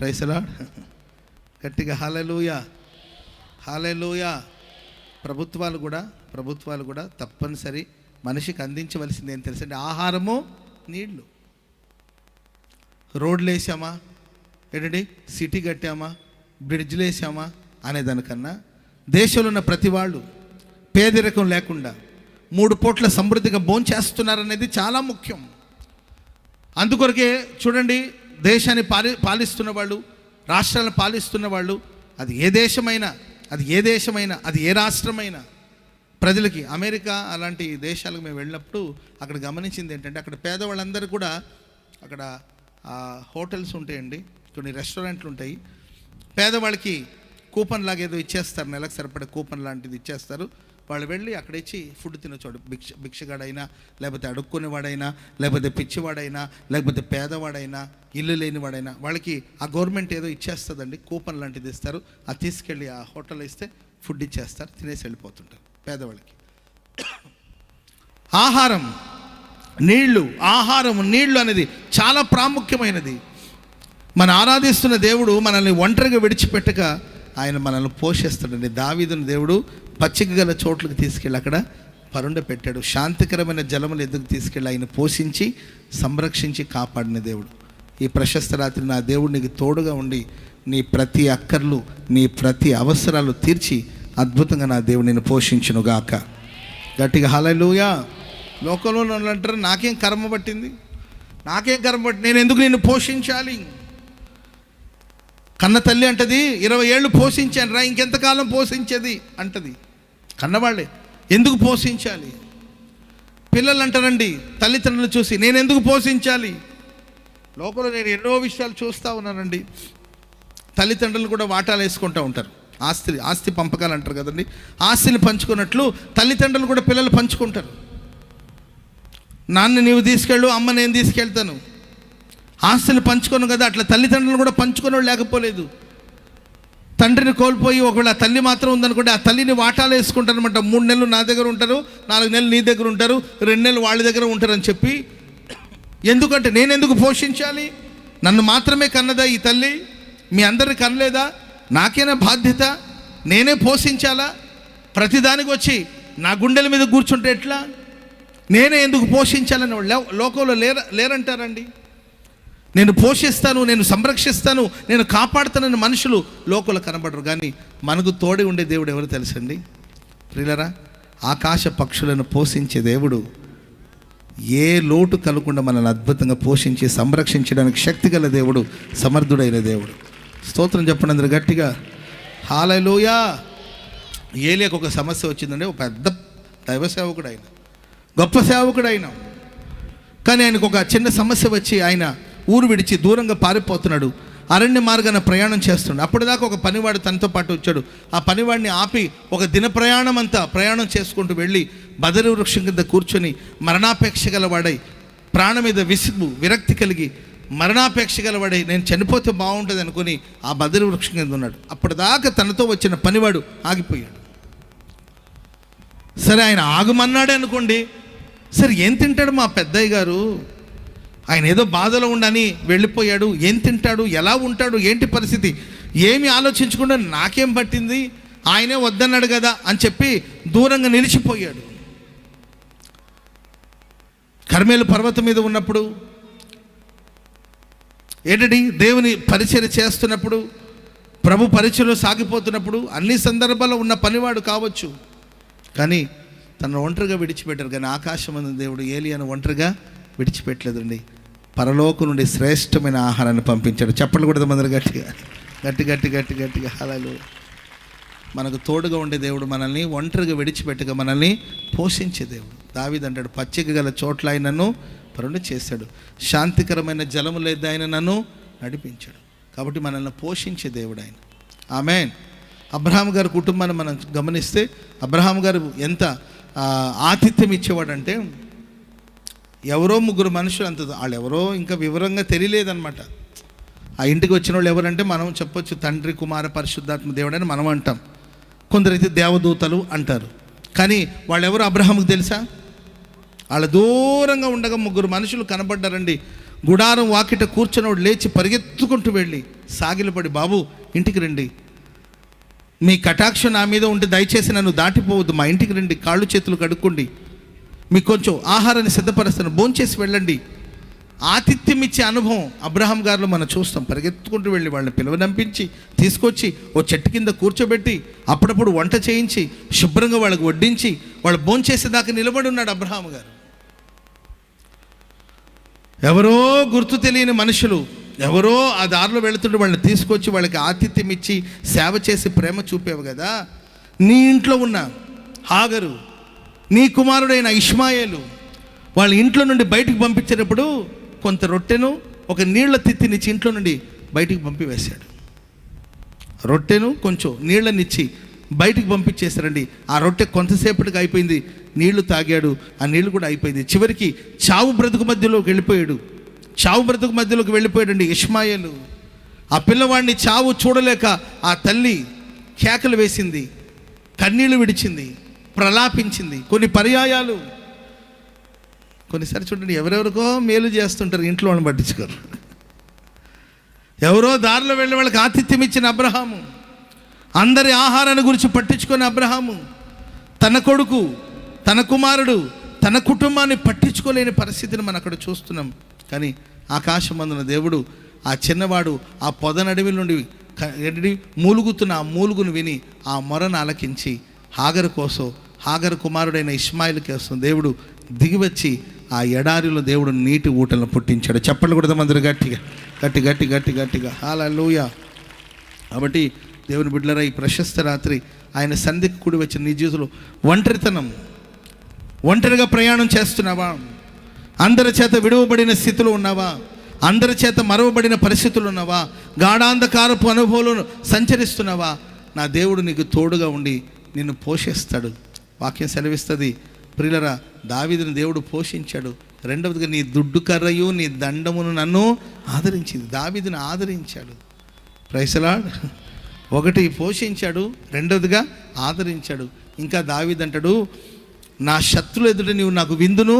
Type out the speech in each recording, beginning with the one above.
Praise the lord. గట్టిగా హల్లెలూయా, హల్లెలూయా. ప్రభుత్వాలు కూడా తప్పనిసరి మనిషికి అందించవలసింది ఏం తెలుసండి? ఆహారము, నీళ్లు. రోడ్లు వేసామా, ఏంటండి సిటీ కట్టామా, బ్రిడ్జ్లు వేసామా అనేదానికన్నా దేశంలో ఉన్న ప్రతి వాళ్ళు పేదరికం లేకుండా 3 పూట్ల సమృద్ధిగా భోంచేస్తున్నారనేది చాలా ముఖ్యం. అందుకొరకే చూడండి, దేశాన్ని పాలిస్తున్న వాళ్ళు, రాష్ట్రాలను పాలిస్తున్న వాళ్ళు, అది ఏ దేశమైనా, అది ఏ రాష్ట్రమైనా, ప్రజలకి అమెరికా అలాంటి దేశాలకు మేము వెళ్ళినప్పుడు అక్కడ గమనించింది ఏంటంటే, అక్కడ పేదవాళ్ళందరూ కూడా అక్కడ హోటల్స్ ఉంటాయండి, కొన్ని రెస్టారెంట్లు ఉంటాయి. పేదవాళ్ళకి కూపన్ లాగా ఏదో ఇచ్చేస్తారు, నెలకు సరిపడే కూపన్ లాంటిది ఇచ్చేస్తారు. వాళ్ళు వెళ్ళి అక్కడ ఇచ్చి ఫుడ్ తినొచ్చాడు. భిక్షగాడైనా, లేకపోతే అడుక్కునేవాడైనా, లేకపోతే పిచ్చివాడైనా, లేకపోతే పేదవాడైనా, ఇల్లు లేనివాడైనా, వాళ్ళకి ఆ గవర్నమెంట్ ఏదో ఇచ్చేస్తుందండి, కూపన్ లాంటిది ఇస్తారు. అది తీసుకెళ్ళి ఆ హోటల్లో ఇస్తే ఫుడ్ ఇచ్చేస్తారు, తినేసి వెళ్ళిపోతుంటారు పేదవాళ్ళకి. ఆహారం నీళ్లు అనేది చాలా ప్రాముఖ్యమైనది. మనం ఆరాధిస్తున్న దేవుడు మనల్ని ఒంటరిగా విడిచిపెట్టక ఆయన మనల్ని పోషిస్తాడండి. దావీదుని దేవుడు పచ్చిక గల చోట్లకు తీసుకెళ్ళి అక్కడ పరుండ పెట్టాడు. శాంతికరమైన జలములు ఎదుగు తీసుకెళ్ళి ఆయన పోషించి సంరక్షించి కాపాడిన దేవుడు. ఈ ప్రశస్త రాత్రి నా దేవుడు నీకు తోడుగా ఉండి నీ ప్రతి అక్కర్లు, నీ ప్రతి అవసరాలు తీర్చి అద్భుతంగా నా దేవుడు నిన్ను పోషించునుగాక. గట్టిగా హల్లెలూయా. లోకంలో అంటారు, నాకేం కర్మ పట్టింది, నేను ఎందుకు నిన్ను పోషించాలి? కన్న తల్లి అంటది, 20 ఏళ్ళు పోషించాను రా, ఇంకెంతకాలం పోషించేది అంటది. కన్నవాళ్ళే ఎందుకు పోషించాలి? పిల్లలు అంటారండి తల్లిదండ్రులు చూసి, నేను ఎందుకు పోషించాలి? లోపల నేను ఎన్నో విషయాలు చూస్తూ ఉన్నానండి. తల్లిదండ్రులు కూడా వాటాలు వేసుకుంటూ ఉంటారు. ఆస్తి పంపకాలు అంటారు కదండి. ఆస్తిని పంచుకున్నట్లు తల్లిదండ్రులు కూడా పిల్లలు పంచుకుంటారు. నాన్న నీవు తీసుకెళ్ళు, అమ్మ నేను తీసుకెళ్తాను. ఆస్తిని పంచుకోను కదా, అట్లా తల్లిదండ్రులు కూడా పంచుకునేవాళ్ళు లేకపోలేదు. తండ్రిని కోల్పోయి ఒకవేళ తల్లి మాత్రం ఉందనుకోండి, ఆ తల్లిని వాటాలు వేసుకుంటారు అనమాట. 3 నెలలు నా దగ్గర ఉంటారు, 4 నెలలు నీ దగ్గర ఉంటారు, 2 నెలలు వాళ్ళ దగ్గర ఉంటారని చెప్పి. ఎందుకంటే నేను ఎందుకు పోషించాలి? నన్ను మాత్రమే కన్నదా ఈ తల్లి? మీ అందరిని కనలేదా? నాకేనా బాధ్యత? నేనే పోషించాలా? ప్రతిదానికి వచ్చి నా గుండెల మీద కూర్చుంటే ఎట్లా? నేనే ఎందుకు పోషించాలని లోకంలో లేరంటారండి. నేను పోషిస్తాను, నేను సంరక్షిస్తాను, నేను కాపాడుతానని మనుషులు లోకంలో కనబడరు. కానీ మనకు తోడి ఉండే దేవుడు ఎవరు తెలుసండి ప్రియులరా? ఆకాశ పక్షులను పోషించే దేవుడు, ఏ లోటు కలగకుండా మనల్ని అద్భుతంగా పోషించి సంరక్షించడానికి శక్తిగల దేవుడు, సమర్థుడైన దేవుడు. స్తోత్రం చెప్పండి అందరూ గట్టిగా హల్లెలూయా. ఏలియాకు ఒక సమస్య వచ్చిందండి. ఒక పెద్ద దైవ సేవకుడు ఆయన, గొప్ప సేవకుడు ఆయన. కానీ ఆయనకు ఒక చిన్న సమస్య వచ్చి ఆయన ఊరు విడిచి దూరంగా పారిపోతున్నాడు. అరణ్య మార్గాన ప్రయాణం చేస్తున్నాడు. అప్పటిదాకా ఒక పనివాడు తనతో పాటు వచ్చాడు. ఆ పనివాడిని ఆపి ఒక దిన ప్రయాణం చేసుకుంటూ వెళ్ళి బదరి వృక్షం కింద కూర్చొని మరణాపేక్ష గలవాడై, ప్రాణం మీద విరక్తి కలిగి మరణాపేక్ష గలవాడై, నేను చనిపోతే బాగుంటుంది అనుకుని ఆ బదరి వృక్షం కింద ఉన్నాడు. అప్పటిదాకా తనతో వచ్చిన పనివాడు ఆగిపోయాడు. సరే ఆయన ఆగమన్నాడే అనుకోండి, సరే ఏం తింటాడు మా పెద్దయ్య గారు, ఆయన ఏదో బాధలో ఉండని వెళ్ళిపోయాడు, ఏం తింటాడు, ఎలా ఉంటాడు, ఏంటి పరిస్థితి, ఏమి ఆలోచించకుండా నాకేం పట్టింది, ఆయనే వద్దన్నాడు కదా అని చెప్పి దూరంగా నిలిచిపోయాడు. కర్మేలు పర్వతం మీద ఉన్నప్పుడు ఏంటండి, దేవుని పరిచర్య చేస్తున్నప్పుడు, ప్రభు పరిచర్యలో సాగిపోతున్నప్పుడు అన్ని సందర్భాల్లో ఉన్న పనివాడు కావచ్చు, కానీ తను ఒంటరిగా విడిచిపెట్టారు. కానీ ఆకాశమందు దేవుడు ఏలియాను ఒంటరిగా విడిచిపెట్టలేదండి. పరలోకం నుండి శ్రేష్టమైన ఆహారాన్ని పంపించాడు. చెప్పలు కూడా మందరు గట్టిగా హల్లెలూయా. మనకు తోడుగా ఉండే దేవుడు, మనల్ని ఒంటరిగా విడిచిపెట్టగా మనల్ని పోషించే దేవుడు. దావీదు అంటాడు, పచ్చిక గల చోట్ల ఆయన నన్ను పరుండ చేశాడు, శాంతికరమైన జలము లేదు ఆయన నన్ను నడిపించాడు. కాబట్టి మనల్ని పోషించే దేవుడు ఆయన. ఆమేన్. అబ్రహాం గారి కుటుంబాన్ని మనం గమనిస్తే, అబ్రహాం గారు ఎంత ఆతిథ్యం ఇచ్చేవాడంటే, ఎవరో 3 మనుషులు, అంత వాళ్ళు ఎవరో ఇంకా వివరంగా తెలియలేదన్నమాట. ఆ ఇంటికి వచ్చిన వాళ్ళు ఎవరంటే మనం చెప్పొచ్చు తండ్రి, కుమార, పరిశుద్ధాత్మ దేవుడు అని మనం అంటాం. కొందరైతే దేవదూతలు అంటారు. కానీ వాళ్ళెవరు అబ్రహాముకు తెలుసా? వాళ్ళ దూరంగా ఉండగా 3 మనుషులు కనబడ్డారండి. గుడారం వాకిట కూర్చున్నవాడు లేచి పరిగెత్తుకుంటూ వెళ్ళి సాగిలపడి, బాబు ఇంటికి రండి, మీ కటాక్షం నా మీద ఉంటే దయచేసి నన్ను దాటిపోవద్దు, మా ఇంటికి రండి, కాళ్ళు చేతులు కడుక్కోండి, మీకు కొంచెం ఆహారాన్ని సిద్ధపరుస్తాను, భోంచేసి వెళ్ళండి. ఆతిథ్యం ఇచ్చే అనుభవం అబ్రహాం గారిలో మనం చూస్తాం. పరిగెత్తుకుంటూ వెళ్ళి వాళ్ళని పిలువనంపించి తీసుకొచ్చి ఓ చెట్టు కింద కూర్చోబెట్టి అప్పుడప్పుడు వంట చేయించి శుభ్రంగా వాళ్ళకి వడ్డించి వాళ్ళు భోంచేసేదాకా నిలబడి ఉన్నాడు అబ్రహాం గారు. ఎవరో గుర్తు తెలియని మనుషులు ఎవరో ఆ దారిలో వెళుతుంటే వాళ్ళని తీసుకొచ్చి వాళ్ళకి ఆతిథ్యం ఇచ్చి సేవ చేసి ప్రేమ చూపేవు కదా. నీ ఇంట్లో ఉన్న హాగరు, నీ కుమారుడైన ఇష్మాయేలు వాళ్ళ ఇంట్లో నుండి బయటికి పంపించేటప్పుడు కొంత రొట్టెను ఒక నీళ్ల తిత్తినిచ్చి ఇంట్లో నుండి బయటికి పంపివేశాడు. రొట్టెను కొంచెం నీళ్ళనిచ్చి బయటికి పంపించేశారండి. ఆ రొట్టె కొంతసేపటికి అయిపోయింది, నీళ్లు తాగాడు, ఆ నీళ్లు కూడా అయిపోయింది. చివరికి చావు బ్రతుకు మధ్యలోకి వెళ్ళిపోయాడు. చావు బ్రతుకు మధ్యలోకి వెళ్ళిపోయాడండి ఇష్మాయేలు. ఆ పిల్లవాడిని చావు చూడలేక ఆ తల్లి కేకలు వేసింది, కన్నీళ్లు విడిచింది, ప్రలాపించింది. కొన్ని పర్యాయాలు కొన్నిసారి చూడండి, ఎవరెవరికో మేలు చేస్తుంటారు, ఇంట్లో వాళ్ళని పట్టించుకోరు. ఎవరో దారిలో వెళ్ళే వాళ్ళకి ఆతిథ్యం ఇచ్చిన అబ్రహాము, అందరి ఆహారాన్ని గురించి పట్టించుకున్న అబ్రహాము తన కొడుకు, తన కుమారుడు, తన కుటుంబాన్ని పట్టించుకోలేని పరిస్థితిని మనం అక్కడ చూస్తున్నాం. కానీ ఆకాశమందున దేవుడు ఆ చిన్నవాడు ఆ పొదనడవి నుండి మూలుగుతున్న ఆ మూలుగును విని ఆ మొరను ఆలకించి హాగరు కోసం, హాగరు కుమారుడైన ఇష్మాయిల్ కోసం దేవుడు దిగివచ్చి ఆ ఎడారిలో దేవుడు నీటి ఊటలను పుట్టించాడు. చెప్పలు కూడా మందరు గట్టిగా గట్టి గట్టి గట్టి గట్టిగా హల్లెలూయా. కాబట్టి దేవుని బిడ్డలారా, ఈ ప్రశస్త రాత్రి ఆయన సన్నిధికి కూడి వచ్చిన నీ జీవితంలో ఒంటరితనం, ఒంటరిగా ప్రయాణం చేస్తున్నావా? అందరి చేత విడువబడిన స్థితిలో ఉన్నావా? అందరి చేత మరవబడిన పరిస్థితులు ఉన్నావా? గాఢాంధకారపు అనుభవాలను సంచరిస్తున్నావా? నా దేవుడు నీకు తోడుగా ఉండి నిన్ను పోషిస్తాడు. వాక్యం సెలవిస్తుంది, ప్రియులరా, దావీదుని దేవుడు పోషించాడు. రెండవదిగా నీ దుడ్డు కర్రయు నీ దండమును నన్ను ఆదరించింది. దావీదుని ఆదరించాడు. Praise the lord. ఒకటి పోషించాడు, రెండవదిగా ఆదరించాడు. ఇంకా దావీదు అంటాడు, నా శత్రులు ఎదుట నీవు నాకు విందును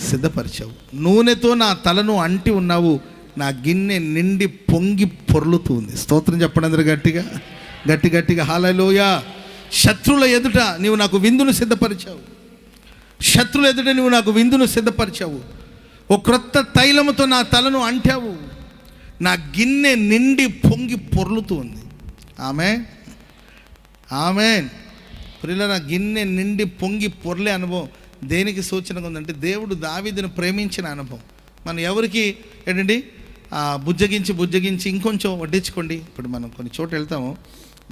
సిద్ధపరిచావు, నూనెతో నా తలను అంటి ఉన్నావు, నా గిన్నె నిండి పొంగి పొర్లుతూ ఉంది. స్తోత్రం చెప్పండి అందరూ గట్టిగా గట్టి గట్టిగా హల్లెలూయా. శత్రువుల ఎదుట నీవు నాకు విందును సిద్ధపరిచావు, శత్రువుల ఎదుట నువ్వు నాకు విందును సిద్ధపరిచావు, ఓ క్రొత్త తైలముతో నా తలను అంటావు, నా గిన్నె నిండి పొంగి పొర్లుతూ ఉంది. ఆమేన్ ఆమేన్. ప్రియులారా, గిన్నె నిండి పొంగి పొర్లే అనుభవం దేనికి సూచనగా ఉందంటే దేవుడు దావీదును ప్రేమించిన అనుభవం. మనం ఎవరికి ఏంటండి బుజ్జగించి ఇంకొంచెం వడ్డించుకోండి. ఇప్పుడు మనం కొన్ని చోట్ల వెళ్తాము,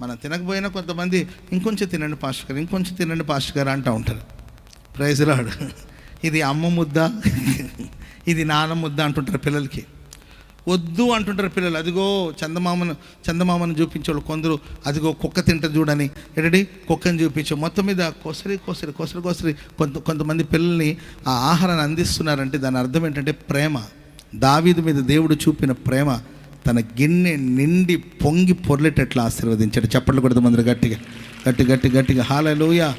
మనం తినకపోయినా కొంతమంది ఇంకొంచెం తినండి పాస్టర్ గారు, ఇంకొంచెం తినండి పాస్టర్ గారు అంటూ ఉంటారు. Praise the Lord. ఇది అమ్మ ముద్ద, ఇది నాన్న ముద్ద అంటుంటారు పిల్లలకి. వద్దు అంటుంటారు పిల్లలు. అదిగో చందమామను చూపించేవాళ్ళు కొందరు, అదిగో కుక్క తింట చూడని ఏంటంటే కుక్కని చూపించావు. మొత్తం మీద కొసరి కొంతమంది పిల్లల్ని ఆ ఆహారాన్ని అందిస్తున్నారంటే దాని అర్థం ఏంటంటే ప్రేమ. దావీదు మీద దేవుడు చూపిన ప్రేమ తన గిన్నె నిండి పొంగి పొర్లేటట్లు ఆశీర్వదించాడు. చప్పట్లు కొడతాం అందరూ గట్టిగా గట్టిగా హల్లెలూయా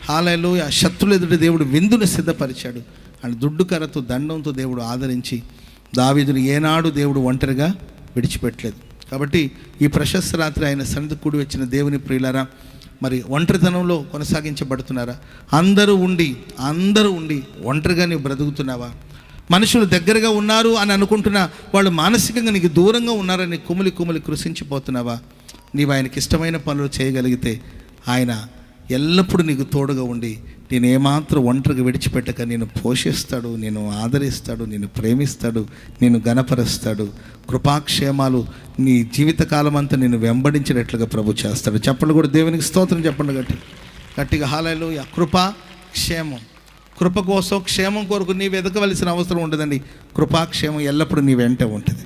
హల్లెలూయా. శత్రువుల ఎదుట దేవుడు విందును సిద్ధపరిచాడు. అండ్ దుడ్డు కర్రతో దండంతో దేవుడు ఆదరించి దావీదుని ఏనాడు దేవుడు ఒంటరిగా విడిచిపెట్టలేదు. కాబట్టి ఈ ప్రశస్త రాత్రి ఆయన సన్నిధి కూడి వచ్చిన దేవుని ప్రియులారా, మరి ఒంటరితనంలో కొనసాగించబడుతున్నారా? అందరూ ఉండి ఒంటరిగా నీవు బ్రతుకుతున్నావా? మనుషులు దగ్గరగా ఉన్నారు అని అనుకుంటున్నా వాళ్ళు మానసికంగా నీకు దూరంగా ఉన్నారని కుమిలి కృషించిపోతున్నావా? నీవు ఆయనకి ఇష్టమైన పనులు చేయగలిగితే ఆయన ఎల్లప్పుడూ నీకు తోడుగా ఉండి నేను ఏమాత్రం ఒంటరిగా విడిచిపెట్టక నేను పోషిస్తాడు, నేను ఆదరిస్తాడు, నేను ప్రేమిస్తాడు, నేను గణపరుస్తాడు. కృపాక్షేమాలు నీ జీవితకాలం అంతా నేను వెంబడించినట్లుగా ప్రభు చేస్తాడు. చెప్పండి కూడా దేవునికి స్తోత్రం చెప్పండి గట్టిగా హల్లెలూయా. కృపా క్షేమం, కృప కోసం క్షేమం కొరకు నీవు ఎదగవలసిన అవసరం ఉండదండి. కృపాక్షేమం ఎల్లప్పుడూ నీ వెంట ఉంటుంది.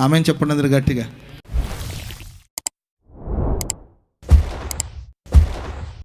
ఆమెన్ చెప్పండి అందరూ గట్టిగా.